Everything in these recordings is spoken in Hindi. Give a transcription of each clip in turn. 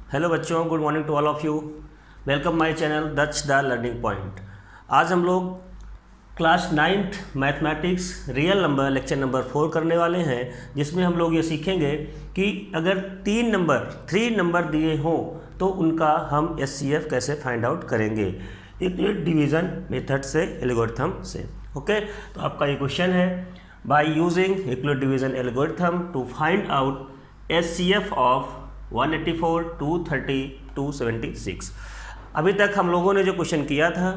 हेलो बच्चों, good morning to all of you. Welcome my channel Daksh the learning point. आज हम लोग class 9th mathematics real number lecture number 4 करने वाले हैं, जिसमें हम लोग ये सीखेंगे कि अगर 3 नंबर दिए हों तो उनका हम SCF कैसे फाइंड आउट करेंगे यूक्लिड डिवीज़न मेथड से, एल्गोरिथम से। ओके, तो आपका ये क्वेश्चन है, by using Euclid division algorithm to find out SCF of 184, 230, 276। अभी तक हम लोगों ने जो क्वेश्चन किया था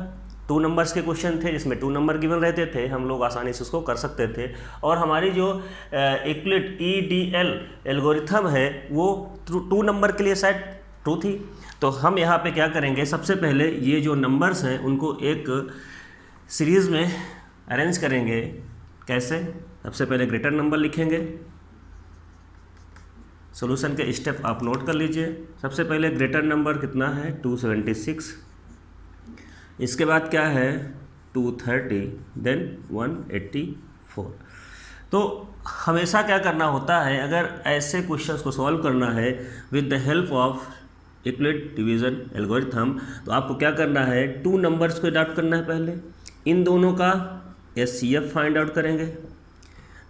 2 नंबर्स के क्वेश्चन थे, जिसमें 2 नंबर गिवन रहते थे, हम लोग आसानी से उसको कर सकते थे। और हमारी जो यूक्लिड EDL एल्गोरिथम है वो 2 नंबर के लिए शायद ट्रू थी। तो हम यहाँ पे क्या करेंगे, सबसे पहले ये जो नंबर्स हैं उनको एक सीरीज़ में अरेंज करेंगे। कैसे? सबसे पहले ग्रेटर नंबर लिखेंगे। सॉल्यूशन के स्टेप आप नोट कर लीजिए। सबसे पहले ग्रेटर नंबर कितना है 276, इसके बाद क्या है 230, देन 184। तो हमेशा क्या करना होता है, अगर ऐसे क्वेश्चंस को सॉल्व करना है with the help of Euclid division algorithm, तो आपको क्या करना है, 2 नंबर्स को अडॉप्ट करना है। पहले इन दोनों का SCF फाइंड आउट करेंगे,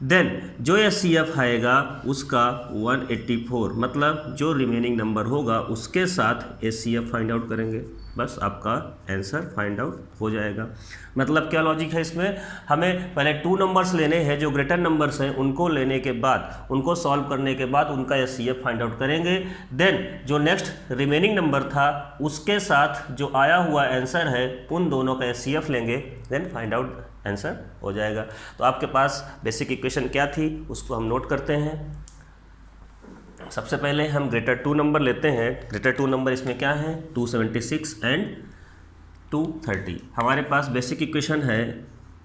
देन जो SCF आएगा उसका 184, मतलब जो रिमेनिंग नंबर होगा उसके साथ SCF फाइंड आउट करेंगे। बस आपका आंसर फाइंड आउट हो जाएगा। मतलब क्या लॉजिक है इसमें, हमें पहले 2 नंबर्स लेने हैं जो ग्रेटर नंबर्स हैं, उनको लेने के बाद, उनको सॉल्व करने के बाद उनका SCF फाइंड आउट करेंगे। देन जो नेक्स्ट रिमेनिंग नंबर था उसके साथ जो आया हुआ आंसर है उन दोनों का SCF लेंगे, देन फाइंड आउट आंसर हो जाएगा। तो आपके पास बेसिक इक्वेशन क्या थी उसको हम नोट करते हैं। सबसे पहले हम ग्रेटर 2 नंबर लेते हैं। ग्रेटर 2 नंबर इसमें क्या है 276 एंड 230। हमारे पास बेसिक इक्वेशन है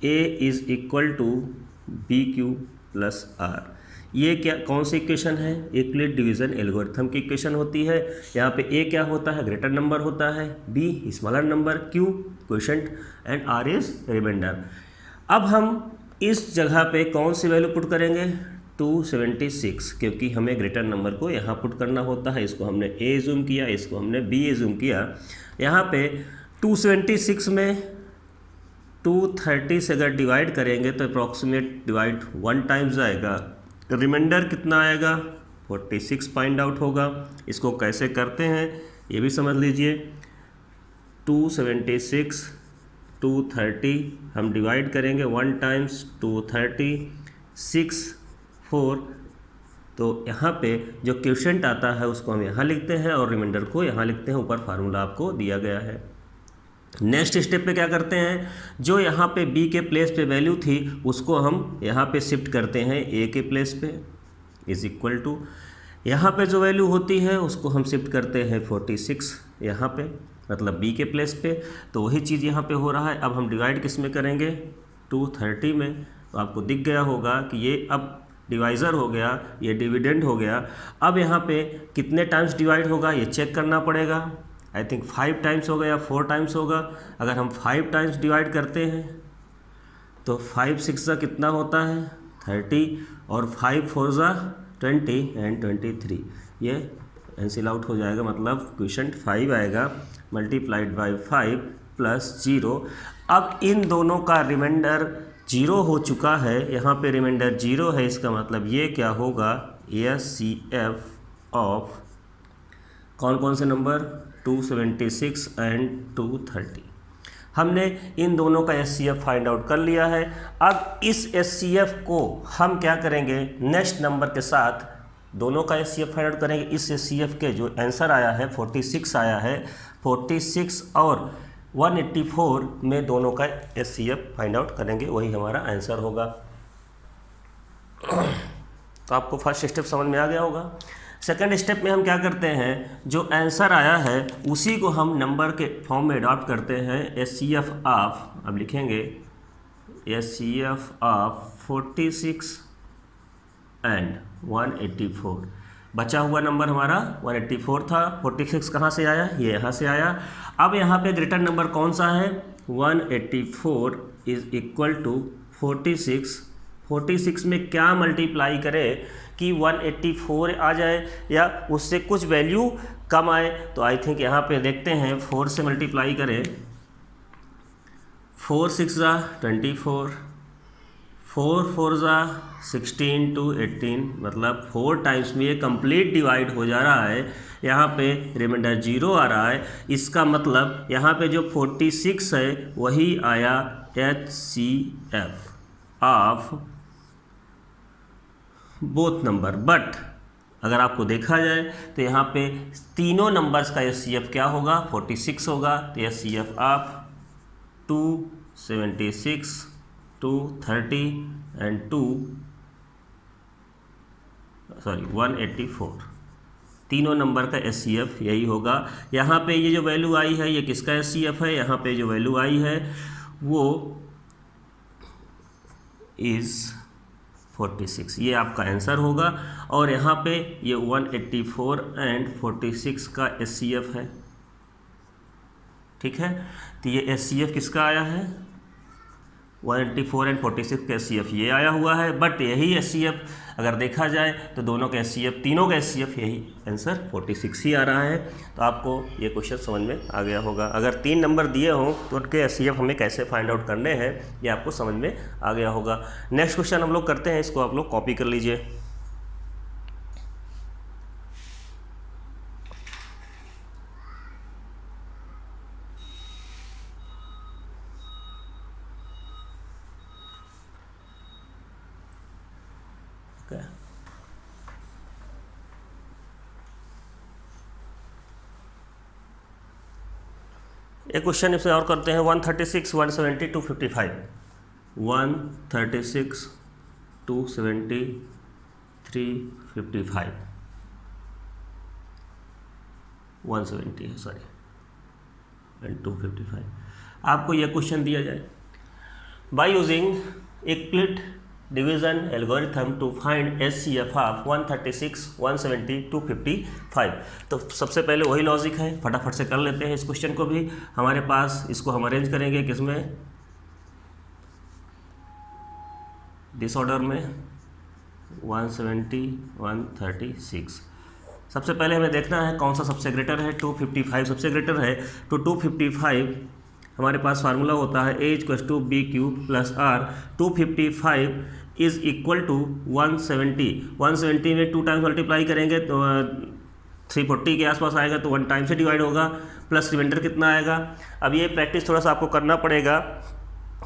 A is equal to BQ plus R। ये क्या, कौन सी इक्वेशन है, यूक्लिड डिवीज़न एल्गोरिथम की इक्वेशन होती है। यहाँ पे A क्या होता है, ग्रेटर नंबर होता है, B smaller number, Q quotient and R is reminder. अब हम इस जगह पे कौन सी वैल्यू पुट करेंगे 276, क्योंकि हमें ग्रेटर नंबर को यहाँ पुट करना होता है। इसको हमने A एज्यूम किया, इसको हमने B एज्यूम किया। यहाँ पे 276 में 230 से अगर डिवाइड करेंगे तो अप्रॉक्सीमेट डिवाइड 1 टाइम्स आएगा, रिमाइंडर कितना आएगा 46 फाइंड आउट होगा। इसको कैसे करते हैं ये भी समझ लीजिए। 276 230 हम डिवाइड करेंगे 1 टाइम्स 230 6 4, तो यहाँ पे जो क्वोशंट आता है उसको हम यहाँ लिखते हैं और रिमाइंडर को यहाँ लिखते हैं। ऊपर फार्मूला आपको दिया गया है। नेक्स्ट स्टेप पे क्या करते हैं, जो यहाँ पे B के प्लेस पे वैल्यू थी उसको हम यहाँ पे शिफ्ट करते हैं A के प्लेस पे, इज़ इक्वल टू यहाँ पे जो वैल्यू होती है उसको हम शिफ्ट करते हैं 46 यहाँ पे, मतलब B के प्लेस पे। तो वही चीज़ यहाँ पे हो रहा है। अब हम डिवाइड किस में करेंगे 230 में। तो आपको दिख गया होगा कि ये अब डिवाइज़र हो गया, ये डिविडेंड हो गया। अब यहाँ पे कितने टाइम्स डिवाइड होगा ये चेक करना पड़ेगा। आई थिंक 5 टाइम्स होगा या 4 टाइम्स होगा। अगर हम 5 टाइम्स डिवाइड करते हैं तो 5 6 का कितना होता है 30, और 5 4 जा 20 एंड 23, ये कैंसिल आउट हो जाएगा। मतलब क्वोशंट 5 आएगा मल्टीप्लाइड बाय 5 प्लस 0। अब इन दोनों का रिमाइंडर 0 हो चुका है, यहाँ पे रिमाइंडर 0 है, इसका मतलब ये क्या होगा SCF ऑफ कौन कौन से नंबर 276 एंड 230। हमने इन दोनों का SCF फाइंड आउट कर लिया है। अब इस SCF को हम क्या करेंगे, नेक्स्ट नंबर के साथ दोनों का SCF फाइंड आउट करेंगे। इस SCF के जो आंसर आया है 46 आया है, 46 और 184 में दोनों का SCF फाइंड आउट करेंगे, वही हमारा आंसर होगा। तो आपको फर्स्ट स्टेप समझ में आ गया होगा। सेकंड स्टेप में हम क्या करते हैं, जो आंसर आया है उसी को हम नंबर के फॉर्म में अडॉप्ट करते हैं। SCF ऑफ, अब लिखेंगे SCF ऑफ 46 एंड 184। बचा हुआ नंबर हमारा 184 था, 46 कहाँ से आया, ये यहाँ से आया। अब यहाँ पे ग्रेटर नंबर कौन सा है 184 इज़ इक्वल टू 46। 46 में क्या मल्टीप्लाई करें कि 184 आ जाए या उससे कुछ वैल्यू कम आए तो आई थिंक यहाँ पे देखते हैं 4 से मल्टीप्लाई करें, 4 6 ज़ा 24, 4 4 ज़ा 16 to 18, मतलब 4 टाइम्स में ये कंप्लीट डिवाइड हो जा रहा है। यहाँ पे रिमाइंडर 0 आ रहा है, इसका मतलब यहाँ पे जो 46 है वही आया HCF of both number. But अगर आपको देखा जाए तो यहाँ पे तीनों नंबर्स का HCF क्या होगा, 46 होगा, तो HCF ऑफ 276, 230 एंड 184, तीनों नंबर का HCF यही होगा। यहाँ पे ये जो वैल्यू आई है ये किसका HCF है, यहाँ पे जो वैल्यू आई है वो इज़ 46, ये आपका आंसर होगा। और यहाँ पे ये 184 एंड 46 का HCF है, ठीक है। तो ये HCF किसका आया है, 184 एंड 46 का HCF ये आया हुआ है। बट यही HCF अगर देखा जाए तो दोनों का HCF, तीनों का HCF यही आंसर 46 ही आ रहा है। तो आपको ये क्वेश्चन समझ में आ गया होगा। अगर 3 नंबर दिए हों तो उनके HCF हमें कैसे फाइंड आउट करने हैं ये आपको समझ में आ गया होगा। नेक्स्ट क्वेश्चन हम लोग करते हैं, इसको आप लोग कॉपी कर लीजिए। एक क्वेश्चन इससे और करते हैं, 136 170 255, 136 270 355, 170 है सॉरी एंड 255। आपको यह क्वेश्चन दिया जाए, by using Euclid division algorithm to find HCF of 136 170 255। तो सबसे पहले वही लॉजिक है, फटाफट से कर लेते हैं इस क्वेश्चन को भी। हमारे पास इसको हम अरेंज करेंगे किसमें, डिसऑर्डर में 170 136। सबसे पहले हमें देखना है कौन सा सबसे ग्रेटर है, 255 सबसे ग्रेटर है। तो 255 हमारे पास फार्मूला होता है A = BQ + R। 255 is equal to 170, 170 में 2 टाइम्स मल्टीप्लाई करेंगे तो 340 के आसपास आएगा, तो 1 टाइम से डिवाइड होगा, प्लस रिमाइंडर कितना आएगा। अब ये प्रैक्टिस थोड़ा सा आपको करना पड़ेगा,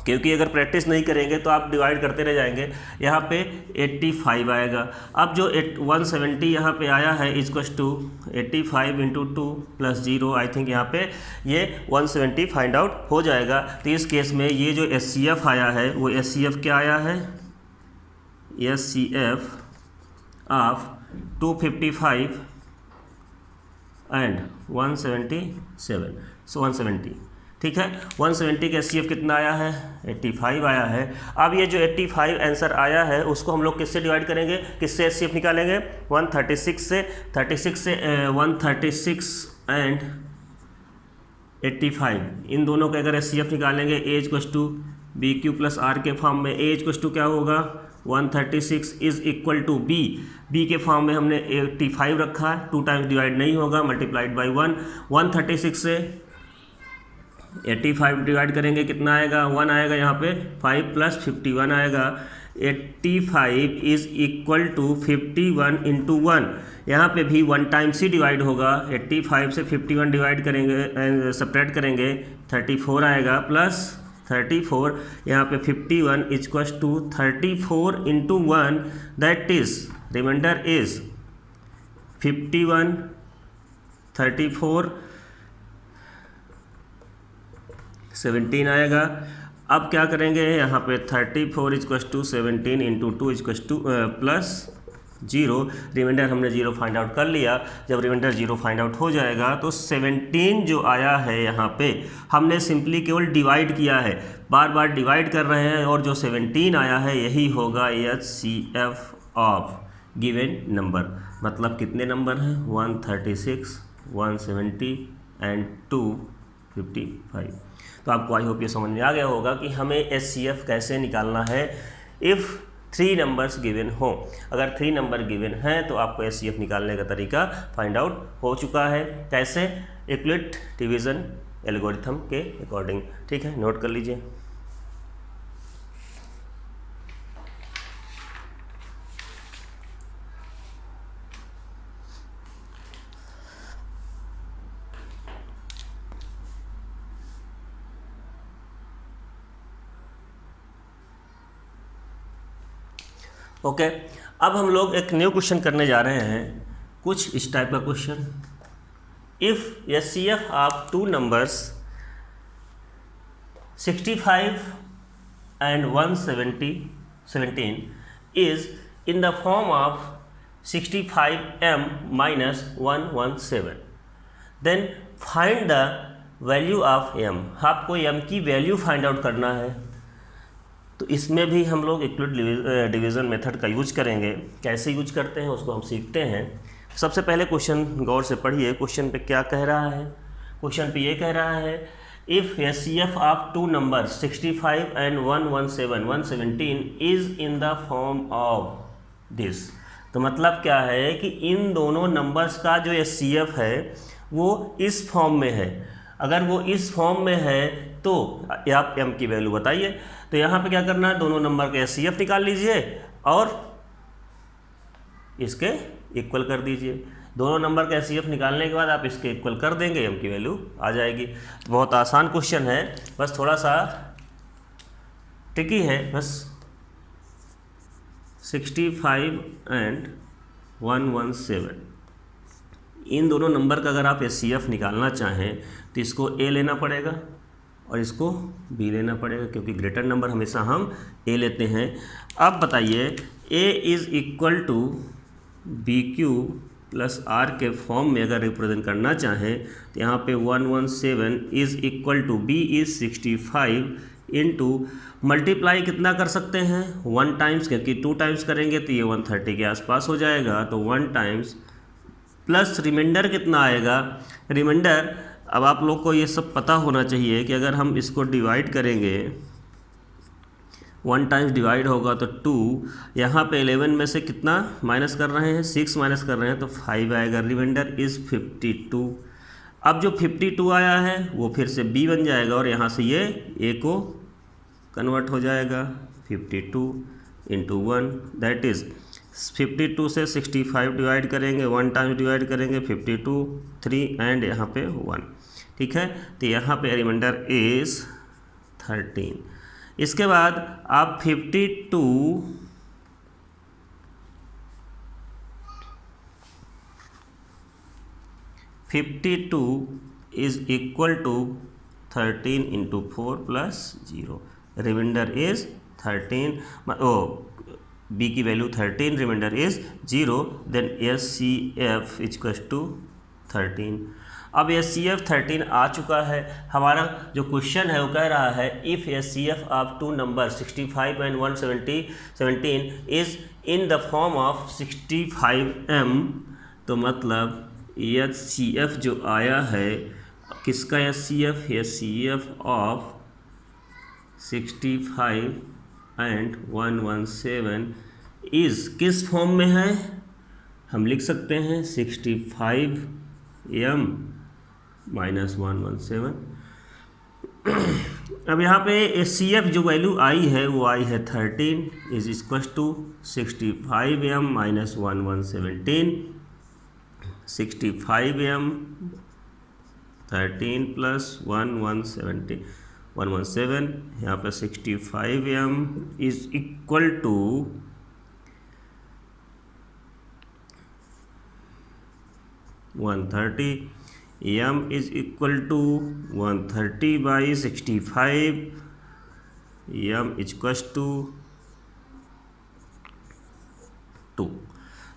क्योंकि अगर प्रैक्टिस नहीं करेंगे तो आप डिवाइड करते रह जाएंगे। यहाँ पे 85 आएगा। अब जो 170 यहाँ पे आया है इक्वल्स टू 85 × 2 + 0, आई थिंक यहाँ पे ये 170 फाइंड आउट हो जाएगा। तो इस केस में ये जो HCF आया है वो HCF क्या आया है, HCF ऑफ 255 एंड 177, सो 170, ठीक है। 170 का HCF कितना आया है, 85 आया है। अब ये जो 85 आंसर आया है उसको हम लोग किससे डिवाइड करेंगे, किससे HCF निकालेंगे, 136 से 136 एंड 85, इन दोनों का अगर HCF निकालेंगे, A = BQ + R के फॉर्म में। A = क्या होगा, 136 इज़ इक्वल टू B के फॉर्म में हमने 85 रखा है, 2 टाइम्स डिवाइड नहीं होगा, मल्टीप्लाइड बाई 1। 136 से 85 डिवाइड करेंगे, कितना आएगा, 1 आएगा यहाँ पे, 5 + 51 आएगा। 85 इज़ इक्वल टू 51 × 1, यहाँ पे भी 1 टाइम्स ही डिवाइड होगा। 85 से 51 डिवाइड करेंगे, सब्ट्रैक्ट करेंगे, 34 आएगा, प्लस 34, यहाँ पे 51 = 34 × 1, दैट इज़ रिमाइंडर इज़ 51, 34, 17 आएगा। अब क्या करेंगे, यहाँ पे 34 = 17 × 2 + +0, रिमाइंडर हमने 0 फाइंड आउट कर लिया। जब रिमाइंडर 0 फाइंड आउट हो जाएगा तो 17 जो आया है यहाँ पे हमने सिंपली केवल डिवाइड किया है, बार बार डिवाइड कर रहे हैं, और जो 17 आया है यही होगा HCF ऑफ गिवन नंबर। मतलब कितने नंबर हैं, 136, 170 एंड 255। तो आपको आई होप ये समझ में आ गया होगा कि हमें HCF कैसे निकालना है। इफ़ 3 नंबर्स गिवन हो। अगर 3 नंबर गिवन हैं तो आपको एचसीएफ निकालने का तरीका फाइंड आउट हो चुका है। कैसे? यूक्लिड डिवीज़न एल्गोरिथम के अकॉर्डिंग। ठीक है, नोट कर लीजिए। ओके, अब हम लोग एक न्यू क्वेश्चन करने जा रहे हैं, कुछ इस टाइप का question. If HCF of 2 numbers 65 and 117 is in the form of 65m minus 117, then find the value of m। आपको m की वैल्यू फाइंड आउट करना है। तो इसमें भी हम लोग यूक्लिड डिवीज़न मेथड का यूज करेंगे। कैसे यूज करते हैं उसको हम सीखते हैं। सबसे पहले क्वेश्चन गौर से पढ़िए। क्वेश्चन पे क्या कह रहा है? क्वेश्चन पे ये कह रहा है if HCF of 2 number 65 and 117 is in the form of this. तो मतलब क्या है कि इन दोनों नंबर्स का जो एचसीएफ है वो इस फॉर्म में है। अगर वो इस फॉर्म में है तो आप m की वैल्यू बताइए। तो यहाँ पे क्या करना है, दोनों नंबर का एचसीएफ निकाल लीजिए और इसके इक्वल कर दीजिए। दोनों नंबर का एचसीएफ निकालने के बाद आप इसके इक्वल कर देंगे, m की वैल्यू आ जाएगी। बहुत आसान क्वेश्चन है, बस थोड़ा सा ट्रिकी है। बस 65 and 117 इन दोनों नंबर का अगर आप एचसीएफ निकालना चाहें तो इसको a लेना पड़ेगा और इसको b लेना पड़ेगा, क्योंकि ग्रेटर नंबर हमेशा हम a लेते हैं। अब बताइए a is equal to B Q plus R के फॉर्म में अगर रिप्रेजेंट करना चाहें तो यहाँ पे 117 is equal to b is 65 into multiply कितना कर सकते हैं 1 टाइम्स, क्योंकि 2 टाइम्स करेंगे तो ये 130 के आसपास हो जाएगा। तो 1 टाइम्स प्लस रिमाइंडर कितना आएगा। रिमाइंडर अब आप लोग को ये सब पता होना चाहिए कि अगर हम इसको डिवाइड करेंगे 1 टाइम्स डिवाइड होगा तो 2, यहाँ पे 11 में से कितना माइनस कर रहे हैं, 6 माइनस कर रहे हैं तो 5 आएगा। Reminder is 52। अब जो 52 आया है वो फिर से b बन जाएगा और यहाँ से ये a को कन्वर्ट हो जाएगा 52 इंटू 1, दैट इज़ 52 से 65 डिवाइड करेंगे, 1 टाइम डिवाइड करेंगे 52, 3 एंड यहाँ पे 1। ठीक है, तो यहाँ पे रिमाइंडर इज़ 13। इसके बाद आप 52 is equal to 13 into 4 plus 0। Reminder is 13, b की value 13, reminder is 0, then HCF equal to 13। अब एचसीएफ 13 आ चुका है। हमारा जो क्वेश्चन है वो कह रहा है if HCF of 2 number 65 and 117 is in the form of 65m। तो मतलब एचसीएफ जो आया है किसका HCF, HCF of 65 and 117 is किस फॉर्म में है, हम लिख सकते हैं 65m माइनस 117। अब यहाँ पे एचसीएफ जो वैल्यू आई है वो आई है 13 is equal to 65m minus 117। 65m 13 plus 117 यहाँ पे 65m is equal to 130। m is equal to 130 by 65। m equal to 2।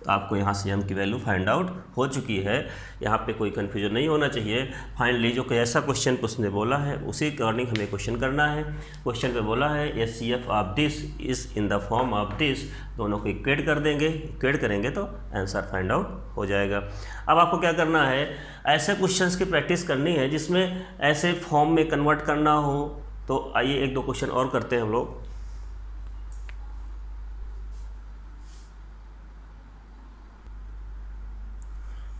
तो आपको यहाँ से m की वैल्यू फाइंड आउट हो चुकी है। यहाँ पे कोई कन्फ्यूजन नहीं होना चाहिए। फाइनली जो कैसा क्वेश्चन उसने बोला है उसी अकॉर्डिंग हमें क्वेश्चन करना है। क्वेश्चन पे बोला है HCF of this is in the form of this, दोनों को इक्वेट कर देंगे। इक्वेट करेंगे तो आंसर फाइंड आउट हो जाएगा। अब आपको क्या करना है, ऐसे क्वेश्चंस की प्रैक्टिस करनी है जिसमें ऐसे फॉर्म में कन्वर्ट करना हो। तो आइए 1-2 क्वेश्चन और करते हैं हम लोग।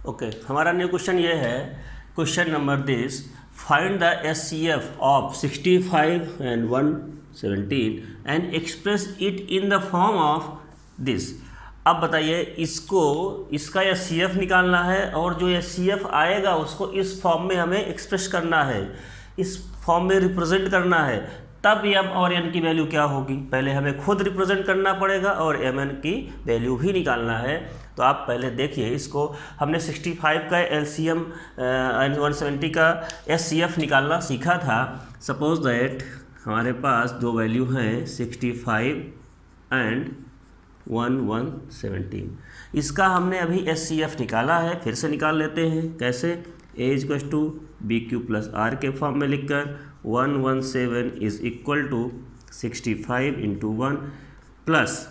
ओके, हमारा न्यू क्वेश्चन ये है, question number this, find the SCF of 65 and 117 and express it in the form of this. अब बताइए, इसका SCF निकालना है और जो SCF आएगा उसको इस फॉर्म में हमें एक्सप्रेस करना है, इस फॉर्म में रिप्रेजेंट करना है। तब m और n की वैल्यू क्या होगी, पहले हमें खुद रिप्रेजेंट करना पड़ेगा और mn की वैल्यू भी निकालना है। तो आप पहले देखिए, इसको हमने 65 का LCM 170 का SCF निकालना सीखा था। सपोज दैट हमारे पास दो वैल्यू हैं 65 एंड 117। इसका हमने अभी SCF निकाला है, फिर से निकाल लेते हैं। कैसे? A equal to BQ plus R के फॉर्म में लिखकर 117 is equal to 65 into 1 plus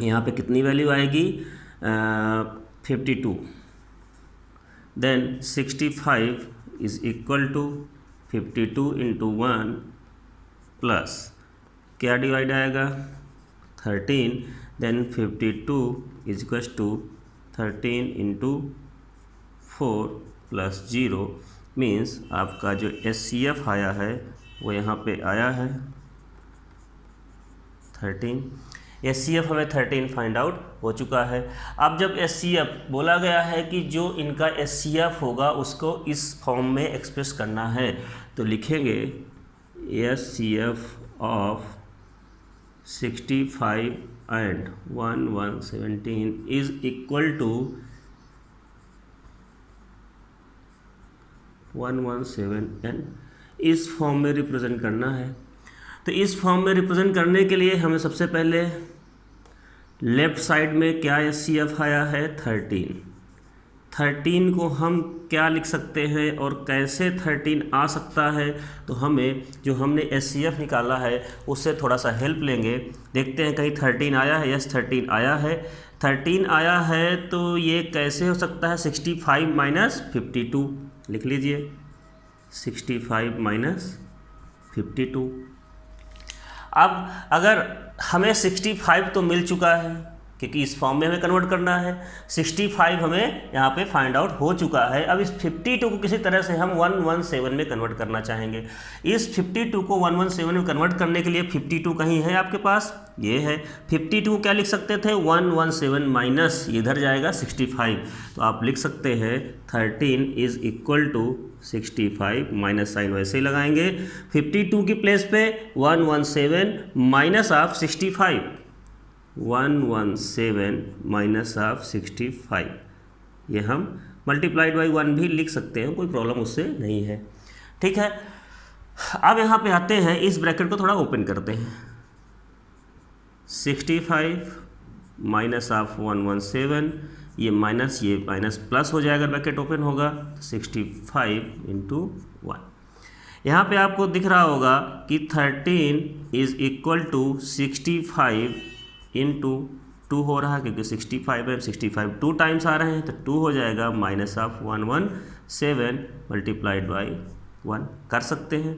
यहाँ पे कितनी वैल्यू आएगी 52, then 65 is equal to 52 into 1 plus क्या डिवाइड आएगा 13, then 52 is equal to 13 into 4 plus 0 means आपका जो SCF आया है वो यहाँ पे आया है 13। SCF हमें 13 फाइंड आउट हो चुका है। अब जब SCF बोला गया है कि जो इनका SCF होगा उसको इस फॉर्म में एक्सप्रेस करना है, तो लिखेंगे SCF of 65 and 117 is equal to 117 and इस फॉर्म में रिप्रेजेंट करना है। तो इस फॉर्म में रिप्रेजेंट करने के लिए हमें सबसे पहले लेफ़्ट साइड में क्या SCF आया है 13 को हम क्या लिख सकते हैं और कैसे 13 आ सकता है, तो हमें जो हमने SCF निकाला है उससे थोड़ा सा हेल्प लेंगे। देखते हैं कहीं 13 आया है। यस, 13 आया है। 13 आया है तो ये कैसे हो सकता है 65 माइनस 52 लिख लीजिए, 65 माइनस 52। अब अगर हमें 65 तो मिल चुका है क्योंकि इस फॉर्म में हमें कन्वर्ट करना है, 65 हमें यहाँ पे फाइंड आउट हो चुका है। अब इस 52 को किसी तरह से हम 117 में कन्वर्ट करना चाहेंगे। इस 52 को 117 में कन्वर्ट करने के लिए 52 कहीं है आपके पास, ये है। 52 को क्या लिख सकते थे 117 माइनस इधर जाएगा 65, तो आप लिख सकते हैं 13 is equal to 65, minus sign वैसे ही लगाएंगे। 52 की प्लेस पे 117 माइनस ऑफ 65, 117 माइनस ऑफ 65, ये हम मल्टीप्लाइड बाई 1 भी लिख सकते हैं, कोई प्रॉब्लम उससे नहीं है। ठीक है, अब यहाँ पे आते हैं, इस ब्रैकेट को थोड़ा ओपन करते हैं। 65 माइनस ऑफ 117, ये माइनस प्लस हो जाएगा, ब्रैकेट ओपन होगा 65 इंटू 1। यहाँ पे आपको दिख रहा होगा कि 13 इज इक्वल टू 65 इंटू 2 हो रहा है क्योंकि 65 है, 65 2 टाइम्स आ रहे हैं तो 2 हो जाएगा माइनस ऑफ 117 मल्टीप्लाइड बाई 1 कर सकते हैं।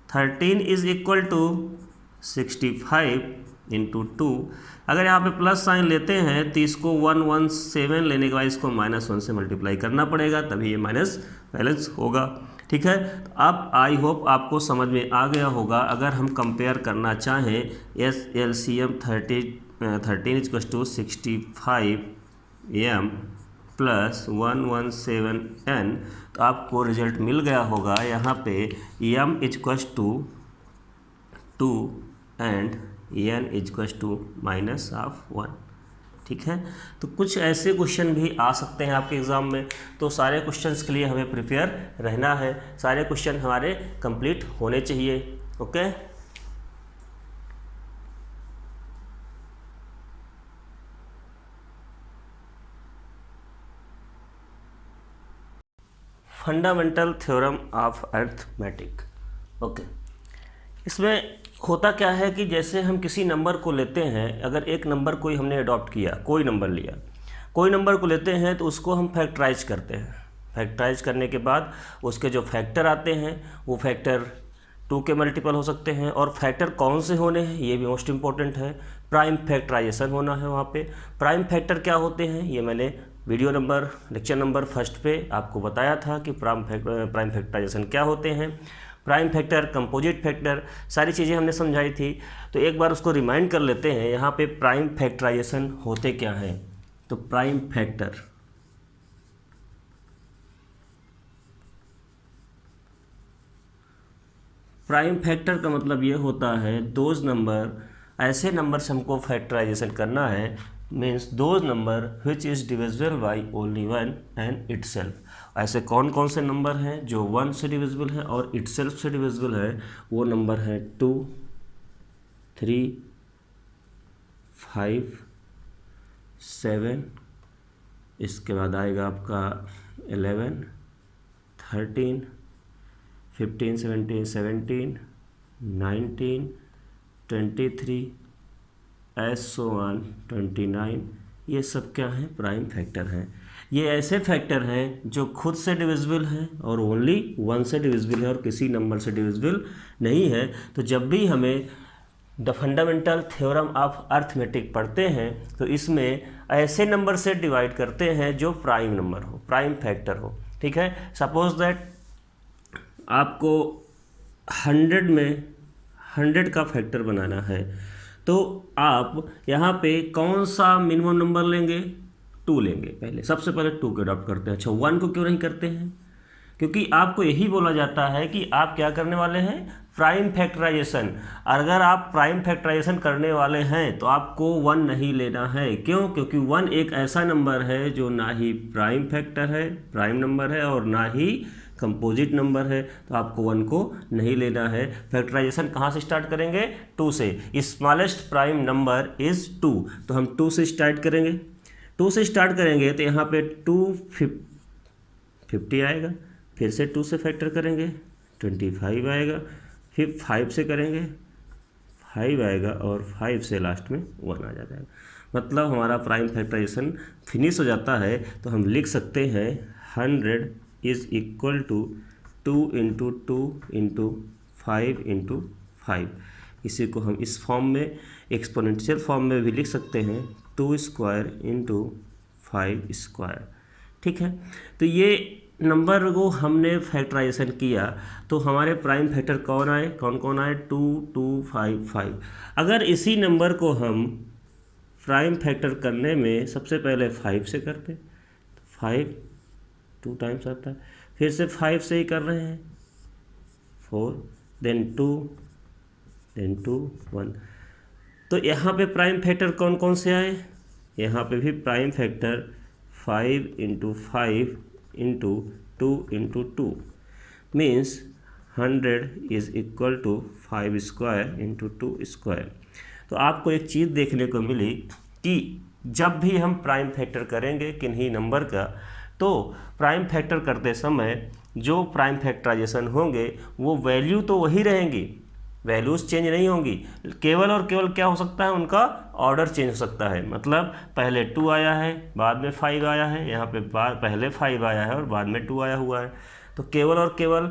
13 इज इक्वल टू 65 इंटू 2। अगर यहाँ पे प्लस साइन लेते हैं तो इसको 117 लेने के बाद इसको -1 से मल्टीप्लाई करना पड़ेगा, तभी ये माइनस बैलेंस होगा। ठीक है, तो अब आई होप आपको समझ में आ गया होगा। अगर हम कंपेयर करना चाहें LCM 13 equal to 65 m plus 117n, तो आपको रिजल्ट मिल गया होगा। यहाँ पे m equal to 2 and n equal to minus of 1। ठीक है, तो कुछ ऐसे क्वेश्चन भी आ सकते हैं आपके एग्ज़ाम में, तो सारे क्वेश्चंस के लिए हमें प्रिपेयर रहना है, सारे क्वेश्चन हमारे कंप्लीट होने चाहिए। Okay, fundamental theorem of arithmetic. Okay, इसमें होता क्या है कि जैसे हम किसी नंबर को लेते हैं, अगर एक नंबर कोई हमने अडॉप्ट किया, कोई नंबर लिया, कोई नंबर को लेते हैं तो उसको हम फैक्टराइज करते हैं। फैक्टराइज करने के बाद उसके जो फैक्टर आते हैं वो फैक्टर 2 के मल्टीपल हो सकते हैं, और फैक्टर कौन से होने हैं ये भी मोस्ट इंपॉर्टेंट है। प्राइम फैक्टराइजेशन होना है वहाँ पे। प्राइम फैक्टर क्या होते हैं ये मैंने लेक्चर नंबर फर्स्ट पे आपको बताया था कि प्राइम फैक्टराइजेशन क्या होते हैं, प्राइम फैक्टर, कंपोजिट फैक्टर, सारी चीज़ें हमने समझाई थी। तो एक बार उसको रिमाइंड कर लेते हैं, यहाँ पे प्राइम फैक्टराइजेशन होते क्या हैं। तो प्राइम फैक्टर का मतलब ये होता है दोज नंबर, ऐसे नंबर से हमको फैक्टराइजेशन करना है, means those number which is divisible by only one and itself. ऐसे कौन कौन से नंबर हैं जो 1 से डिविजिबल है और इटसेल्फ से डिविजिबल है? वो नंबर है 2, 3, 5, 7, इसके बाद आएगा आपका 11, 13, 15, 17, 17, 19, 23, एस सो ऑन 29। ये सब क्या है? प्राइम फैक्टर हैं। ये ऐसे फैक्टर हैं जो खुद से डिविजिबल हैं और ओनली 1 से डिविजिबल है और किसी नंबर से डिविजिबल नहीं है। तो जब भी हमें the fundamental theorem of arithmetic पढ़ते हैं तो इसमें ऐसे नंबर से डिवाइड करते हैं जो प्राइम नंबर हो, प्राइम फैक्टर हो। ठीक है, सपोज दैट आपको 100 में 100 का फैक्टर बनाना है, तो आप यहाँ पे कौन सा मिनिमम नंबर लेंगे? 2 लेंगे। पहले सबसे पहले 2 को अडॉप्ट करते हैं। अच्छा, 1 को क्यों नहीं करते हैं? क्योंकि आपको यही बोला जाता है कि आप क्या करने वाले हैं? Prime factorization. अगर आप प्राइम फैक्टराइजेशन करने वाले हैं तो आपको 1 नहीं लेना है। क्यों? क्योंकि 1 एक ऐसा नंबर है जो ना ही प्राइम फैक्टर है, प्राइम नंबर है, और ना ही कंपोजिट नंबर है। तो आपको 1 को नहीं लेना है। फैक्टराइजेशन कहाँ से स्टार्ट करेंगे? 2 से। स्मॉलेस्ट प्राइम नंबर इज़ 2, तो हम 2 से स्टार्ट करेंगे। 2 से स्टार्ट करेंगे तो यहाँ पे 250 आएगा, फिर से 2 से फैक्टर करेंगे 25 आएगा, फिर 5 से करेंगे 5 आएगा, और 5 से लास्ट में 1 आ जाता है। मतलब हमारा प्राइम फैक्टराइजेशन फिनिश हो जाता है। तो हम लिख सकते हैं 100 is equal to 2 into 2 into 5 into 5। इसी को हम इस फॉर्म में, एक्सपोनेंशियल फॉर्म में भी लिख सकते हैं, 2 स्क्वायर इंटू 5 स्क्वायर। ठीक है, तो ये नंबर को हमने फैक्टराइजेशन किया तो हमारे प्राइम फैक्टर कौन आए? कौन कौन आए? 2, 2, 5, 5। अगर इसी नंबर को हम प्राइम फैक्टर करने में सबसे पहले 5 से करते तो 5 2 टाइम्स आता है, फिर से 5 से ही कर रहे हैं 4, देन 2, देन 2, 1। तो यहाँ पे प्राइम फैक्टर कौन कौन से आए? यहाँ पे भी prime factor 5 into 5 into 2 into 2 means 100 is equal to 5 square into 2 square. तो आपको एक चीज़ देखने को मिली कि जब भी हम प्राइम फैक्टर करेंगे किन्हीं नंबर का, तो प्राइम फैक्टर करते समय जो प्राइम फैक्टराइजेशन होंगे वो वैल्यू तो वही रहेंगी, वैल्यूज़ चेंज नहीं होंगी। केवल और केवल क्या हो सकता है? उनका ऑर्डर चेंज हो सकता है। मतलब पहले 2 आया है, बाद में 5 आया है, यहाँ पे पहले 5 आया है और बाद में 2 आया हुआ है। तो केवल और केवल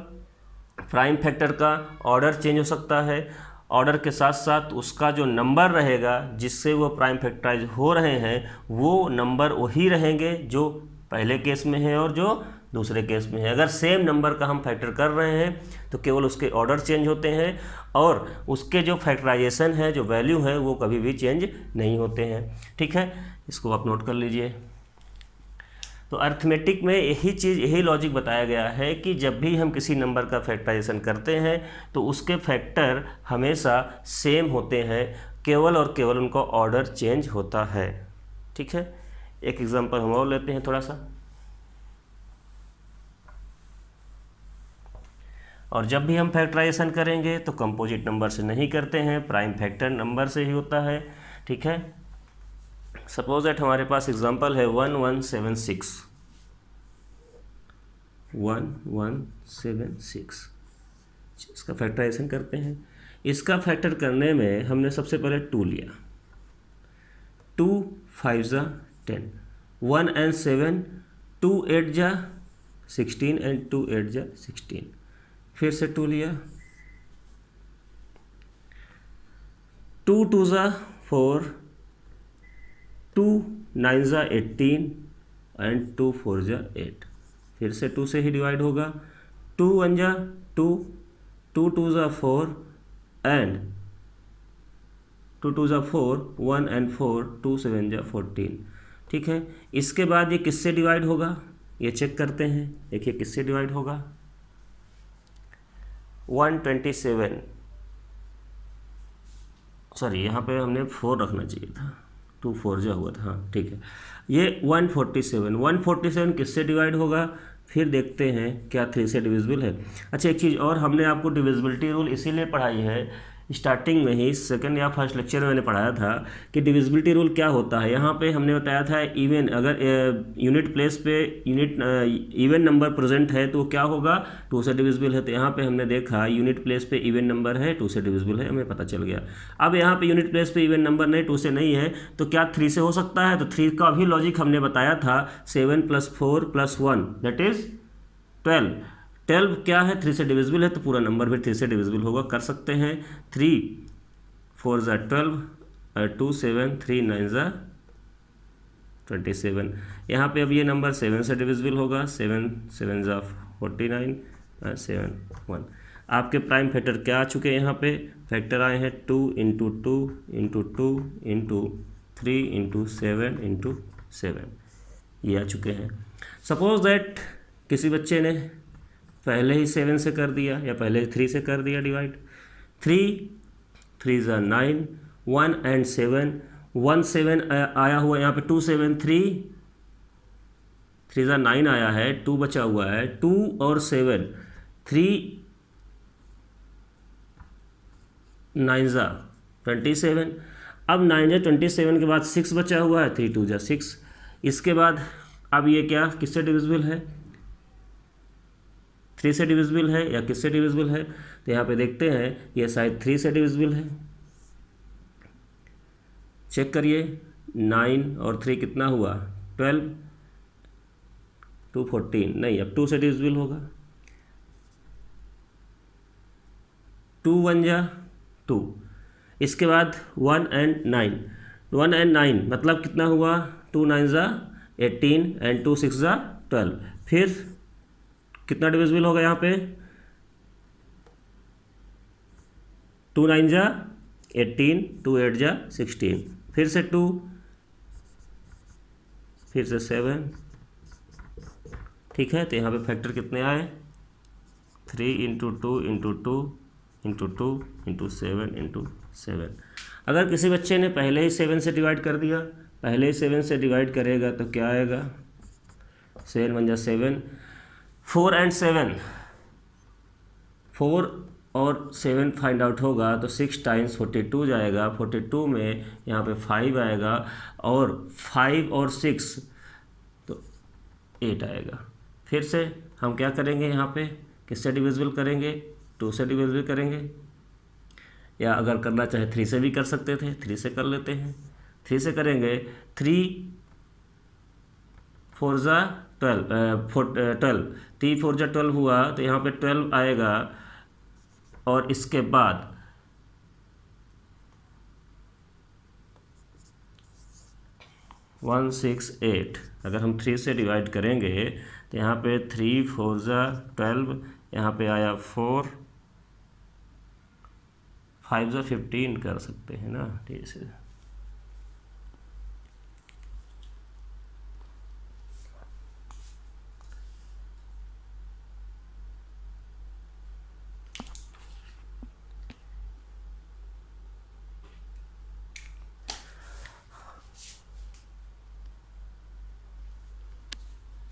प्राइम फैक्टर का ऑर्डर चेंज हो सकता है। ऑर्डर के साथ साथ उसका जो नंबर रहेगा जिससे वो प्राइम फैक्टराइज हो रहे हैं वो नंबर वही रहेंगे जो पहले केस में है और जो दूसरे केस में है। अगर सेम नंबर का हम फैक्टर कर रहे हैं तो केवल उसके ऑर्डर चेंज होते हैं और उसके जो फैक्टराइजेशन है, जो वैल्यू है, वो कभी भी चेंज नहीं होते हैं। ठीक है, इसको आप नोट कर लीजिए। तो अर्थमेटिक में यही चीज़, यही लॉजिक बताया गया है कि जब भी हम किसी नंबर का फैक्टराइजेशन करते हैं तो उसके फैक्टर हमेशा सेम होते हैं, केवल और केवल उनका ऑर्डर चेंज होता है। ठीक है, एक एग्जांपल हम और लेते हैं थोड़ा सा। और जब भी हम फैक्टराइजेशन करेंगे तो कंपोजिट नंबर से नहीं करते हैं, प्राइम फैक्टर नंबर से ही होता है। ठीक है, सपोज दैट हमारे पास एग्जांपल है 1176। 1176 इसका फैक्टराइजेशन करते हैं। इसका फैक्टर करने में हमने सबसे पहले 2 लिया, 2 5 जा 10, 1 and 7, 2 8 जा 16 and 2 8 जा 16, फिर से 2 लिया, 2 2 जा 4, 2 9 जा 18 एंड 2 4 जा 8, फिर से 2 से ही डिवाइड होगा, 2 1 जा 2, 2 2 जा 4 एंड 2 2 जा 4, 1 एंड 4, 2 7 जा 14। ठीक है, इसके बाद ये किससे डिवाइड होगा, ये चेक करते हैं। देखिए किससे डिवाइड होगा, 127, सॉरी यहाँ पे हमने 4 रखना चाहिए था, 2 4 जा हुआ था, हाँ ठीक है। ये 147 किससे डिवाइड होगा, फिर देखते हैं क्या 3 से डिविजिबल है। अच्छा एक चीज़ और, हमने आपको डिविजिबिलिटी रूल इसीलिए पढ़ाई है, स्टार्टिंग में ही सेकंड या फर्स्ट लेक्चर में मैंने पढ़ाया था कि डिविजिबिलिटी रूल क्या होता है। यहाँ पे हमने बताया था इवन अगर यूनिट प्लेस पे इवन नंबर प्रेजेंट है तो क्या होगा, 2 से डिविजिबल है। तो यहाँ पे हमने देखा यूनिट प्लेस पे इवन नंबर है, 2 से डिविजिबल है, हमें पता चल गया। अब यहाँ पे यूनिट प्लेस पे इवन नंबर नहीं, 2 से नहीं है, तो क्या 3 से हो सकता है, तो 3 का भी लॉजिक हमने बताया था, 7 + 4 + 1 दैट इज 12। 12 क्या है, 3 से डिविजिबल है, तो पूरा नंबर भी 3 से डिविजिबल होगा, कर सकते हैं। 3 4 जा 12, 2 7, 3 9 जा 27। यहाँ पे अब ये नंबर 7 से डिविजिबल होगा, 7 7 जा 49, 7 1। आपके प्राइम फैक्टर क्या आ चुके हैं, यहाँ पे फैक्टर आए हैं 2 × 2 × 2 × 3 × 7 × 7, ये आ चुके हैं। सपोज दैट किसी बच्चे ने पहले ही 7 से कर दिया या पहले ही 3 से कर दिया डिवाइड, 3 3 जा 9, 1 एंड 7, 1 7 आया हुआ यहाँ पे, 2 7 3, 3 जा 9 आया है, 2 बचा हुआ है, 2 और 7, 3 9 जा 27। अब 9 जा 27 के बाद 6 बचा हुआ है, 3 2 जा 6। इसके बाद अब ये क्या किससे डिविजिबल है, 3 से डिविजिबल है या किससे डिविजिबल है, तो यहाँ पे देखते हैं ये शायद 3 से डिविजिबल है। चेक करिए, 9 और 3 कितना हुआ, 12, 2 14, नहीं अब 2 से डिविजिबल होगा, 2 1 जा 2। इसके बाद 1 एंड 9, 1 एंड 9 मतलब कितना हुआ, 2 9 जा 18 एंड 2 6 जा 12। फिर कितना डिविजिबल होगा यहाँ पे, 2 9 जा 18, 2 8 जा 16, फिर से 2, फिर से 7। ठीक है, तो यहाँ पे फैक्टर कितने आए, 3 × 2 × 2 × 2 × 7 × 7। अगर किसी बच्चे ने पहले ही 7 से डिवाइड कर दिया, पहले ही 7 से डिवाइड करेगा तो क्या आएगा, 7 1 जा 7, 4 एंड 7, 4 और 7 फाइंड आउट होगा तो 6 टाइम्स 42 जाएगा, 42 में यहाँ पे 5 आएगा और 5 और 6 तो 8 आएगा। फिर से हम क्या करेंगे, यहाँ पे किससे डिविजिबल करेंगे, 2 से डिविजिबल करेंगे, या अगर करना चाहे 3 से भी कर सकते थे, 3 से कर लेते हैं। 3 से करेंगे, 3 4 जा 12, 3 4 जा 12 हुआ, तो यहाँ पे 12 आएगा और इसके बाद 1 6 8 अगर हम 3 से डिवाइड करेंगे तो यहाँ पे 3 4 जा 12, यहाँ पे आया 4, 5 जा 15 कर सकते हैं ना, ठीक से।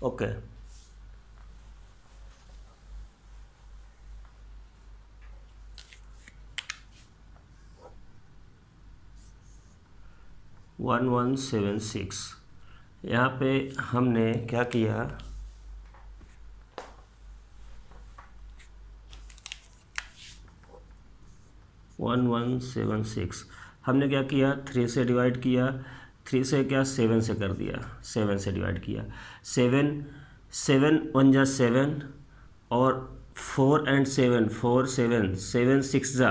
Okay, one 1 7 6। यहाँ पे हमने क्या किया, वन 1 7 6 हमने क्या किया, 3 से डिवाइड किया, 3 से क्या 7 से कर दिया, 7 से डिवाइड किया, 7 7 1 जा 7 और 4 एंड 7 4 7 7 6 जा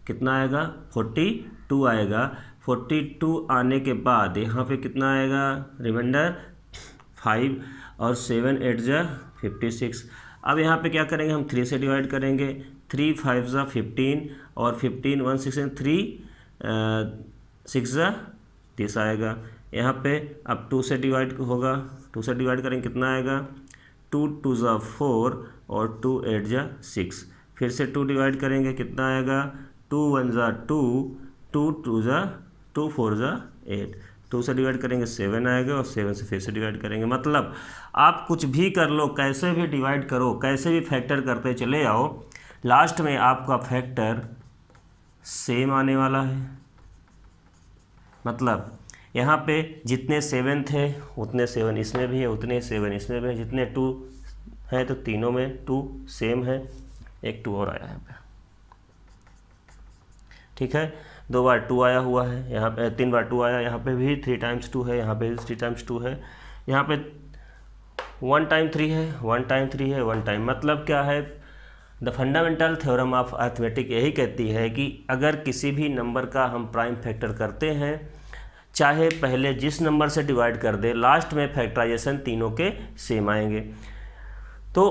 कितना आएगा, 42 आएगा। 42 आने के बाद यहाँ पे कितना आएगा रिमाइंडर 5 और 7 8 जा 56। अब यहाँ पे क्या करेंगे हम 3 से डिवाइड करेंगे, 3 5 जा 15 और 15 1 6 3 6 जा 30 आएगा। यहाँ पे अब 2 से डिवाइड होगा, 2 से डिवाइड करेंगे कितना आएगा 2 2 जा 4 और 2 8 जा 6। फिर से 2 डिवाइड करेंगे कितना आएगा 2 1 जा 2 2 2 जा 2 4 जा 8। 2 से डिवाइड करेंगे 7 आएगा और 7 से फिर से डिवाइड करेंगे। मतलब आप कुछ भी कर लो, कैसे भी डिवाइड करो, कैसे भी फैक्टर करते चले आओ, लास्ट में आपका फैक्टर सेम आने वाला है। मतलब यहाँ पे जितने 7 थे उतने 7 इसमें भी है, उतने 7 इसमें भी है, जितने 2 हैं तो तीनों में 2 सेम है, एक 2 और आया है यहाँ पे। ठीक है, 2 बार 2 आया हुआ है, यहाँ पे 3 बार 2 आया, यहाँ पे भी 3 टाइम्स 2 है, यहाँ पे भी 3 टाइम्स 2 है, यहाँ पे 1 टाइम 3 है, 1 टाइम 3 है, 1 टाइम। मतलब क्या है, the fundamental theorem of arithmetic यही कहती है कि अगर किसी भी नंबर का हम प्राइम फैक्टर करते हैं, चाहे पहले जिस नंबर से डिवाइड कर दे, लास्ट में फैक्टराइजेशन तीनों के सेम आएंगे। तो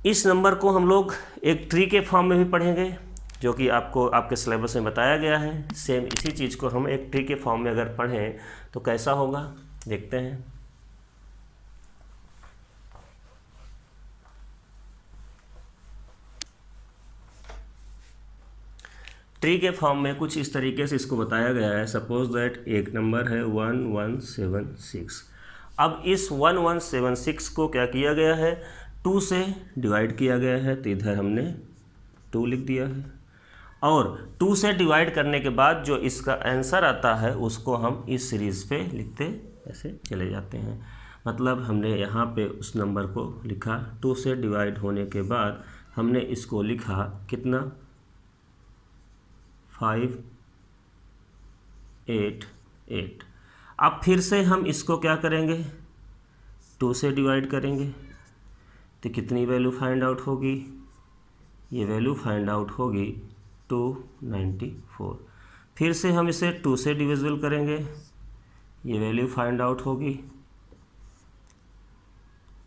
इस नंबर को हम लोग एक ट्री के फॉर्म में भी पढ़ेंगे, जो कि आपको आपके सिलेबस में बताया गया है। सेम इसी चीज़ को हम एक ट्री के फॉर्म में अगर पढ़ें तो कैसा होगा, देखते हैं। ट्री के फॉर्म में कुछ इस तरीके से इसको बताया गया है। सपोज दैट एक नंबर है 1176। अब इस 1176 को क्या किया गया है, 2 से डिवाइड किया गया है, तो इधर हमने 2 लिख दिया है। और 2 से डिवाइड करने के बाद जो इसका आंसर आता है उसको हम इस सीरीज़ पे लिखते ऐसे चले जाते हैं। मतलब हमने यहाँ पे उस नंबर को लिखा, 2 से डिवाइड होने के बाद हमने इसको लिखा कितना 5 8 8। अब फिर से हम इसको क्या करेंगे, 2 से डिवाइड करेंगे तो कितनी वैल्यू फाइंड आउट होगी, ये वैल्यू फाइंड आउट होगी 294। फिर से हम इसे 2 से डिविजिबल करेंगे, ये वैल्यू फाइंड आउट होगी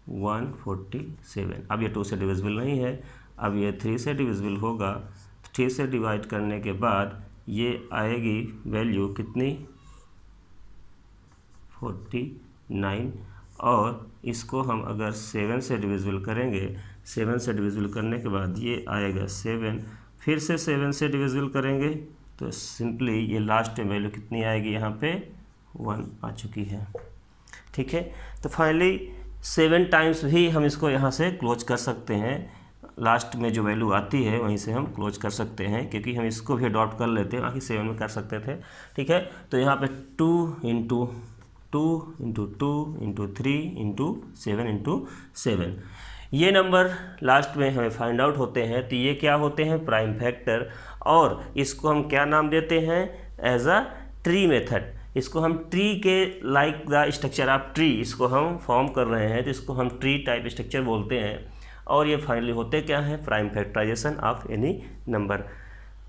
147। अब ये 2 से डिविजिबल नहीं है, अब ये 3 से डिविजिबल होगा। 3 से डिवाइड करने के बाद ये आएगी वैल्यू कितनी 49। और इसको हम अगर 7 से डिविजिबल करेंगे, 7 से डिविजिबल करने के बाद ये आएगा 7। फिर से 7 से डिविजिबल करेंगे तो सिंपली ये लास्ट में वैल्यू कितनी आएगी, यहाँ पे 1 आ चुकी है। ठीक है, तो फाइनली 7 टाइम्स भी हम इसको यहाँ से क्लोज कर सकते हैं। लास्ट में जो वैल्यू आती है वहीं से हम क्लोज कर सकते हैं, क्योंकि हम इसको भी अडॉप्ट कर लेते हैं, बाकी 7 में कर सकते थे। ठीक है, तो यहाँ पे 2 into 2 into 2 into 3 into 7 into 7 ये नंबर लास्ट में हमें फाइंड आउट होते हैं। तो ये क्या होते हैं, प्राइम फैक्टर। और इसको हम क्या नाम देते हैं, एज अ ट्री मेथड। इसको हम ट्री के like the structure of tree, इसको हम फॉर्म कर रहे हैं तो इसको हम ट्री टाइप स्ट्रक्चर बोलते हैं। और ये फाइनली होते क्या है, prime factorization of any number.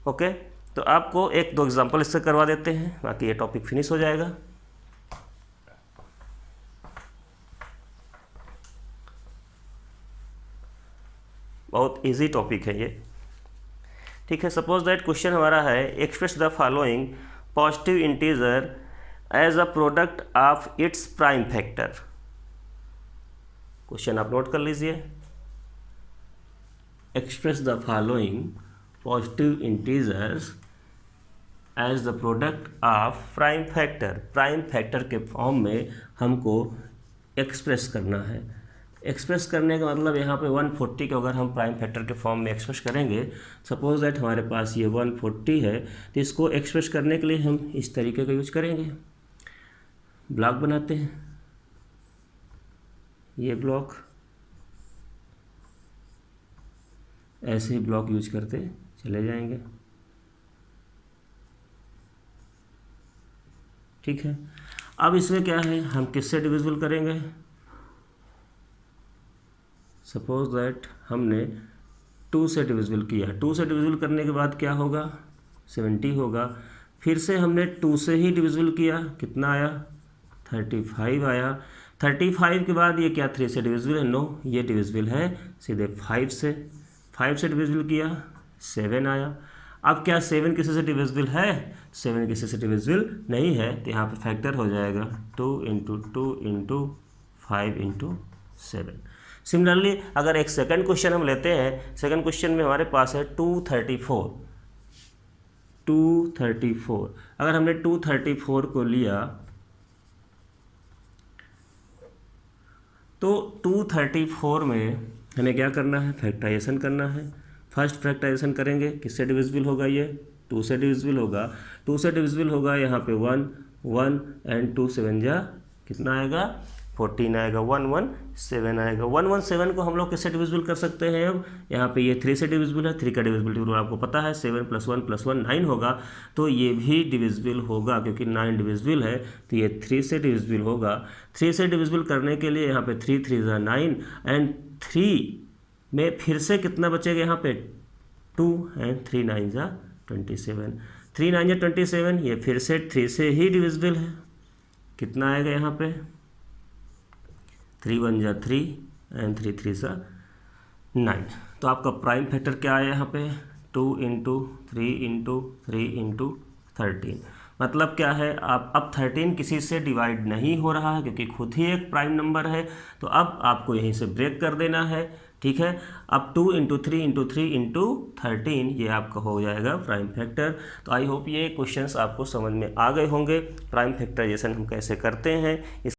Okay, तो आपको 1-2 एग्जांपल इससे करवा देते हैं, बाकी ये टॉपिक फिनिश हो जाएगा। बहुत इजी टॉपिक है ये। ठीक है, सपोज दैट क्वेश्चन हमारा है, express the following positive integer as a product of its prime factor. Question आप नोट कर लीजिए, express the following positive integers as the product of prime factor. Prime factor के फॉर्म में हमको एक्सप्रेस करना है। एक्सप्रेस करने का मतलब यहाँ पे 140 को अगर हम प्राइम फैक्टर के फॉर्म में एक्सप्रेस करेंगे, सपोज दैट हमारे पास ये 140 है, तो इसको एक्सप्रेस करने के लिए हम इस तरीके का यूज करेंगे। ब्लॉक बनाते हैं, ये ब्लॉक, ऐसे ही ब्लॉक यूज करते चले जाएंगे। ठीक है, अब इसमें क्या है, हम किससे डिविजिबल करेंगे। सपोज दैट हमने 2 से डिविजिबल किया, 2 से डिविजिबल करने के बाद क्या होगा, 70 होगा। फिर से हमने 2 से ही डिविजिबल किया, कितना आया 35 आया। 35 के बाद ये क्या 3 से डिविजिबल है? नो, ये डिविजिबल है सीधे 5 से। 5 से डिविजिबल किया 7 आया। अब क्या 7 किसी से डिविजिबल है? 7 किसी से डिविजिबल नहीं है, तो यहाँ पे फैक्टर हो जाएगा 2 × 2 × 5 × 7। सिमिलरली अगर एक सेकंड क्वेश्चन हम लेते हैं, सेकंड क्वेश्चन में हमारे पास है 234। अगर हमने 234 को लिया तो 234 में हमें क्या करना है? फैक्टराइजेशन करना है। फर्स्ट फैक्टराइजेशन करेंगे, किससे डिविजिबल होगा? ये 2 से डिविजिबल होगा। 2 से डिविजिबल होगा, यहाँ पे 1 1 एंड 2 7 जा कितना आएगा? 14 आएगा। 117 आएगा। 117 को हम लोग किससे डिविजिबल कर सकते हैं? अब यहाँ पे ये 3 से डिविजिबल है, 3 का डिविजिबिलिटी रूल आपको पता है, 7 + 1 + 1 9 होगा, तो ये भी डिविजिबल होगा क्योंकि 9 डिविजिबल है, तो ये 3 से डिविजिबल होगा। 3 से डिविजिबल करने के लिए यहाँ पे 3 3 = 9 एंड 3 में फिर से कितना बचेगा? यहाँ पे 2 एंड 3 9 = 27। 3 9 = 27, ये फिर से 3 से ही डिविजिबल है, कितना आएगा? यहाँ पे 3 1 = 3 एंड 3 3 = 9। तो आपका प्राइम फैक्टर क्या आया यहाँ पे? 2 × 3 × 3 × 13। मतलब क्या है? आप अब 13 किसी से डिवाइड नहीं हो रहा है क्योंकि खुद ही एक प्राइम नंबर है, तो अब आपको यहीं से ब्रेक कर देना है, ठीक है। अब 2 × 3 × 3 × 13 ये आपका हो जाएगा प्राइम फैक्टर। तो आई होप ये क्वेश्चंस आपको समझ में आ गए होंगे। प्राइम फैक्टराइजेशन हम कैसे करते हैं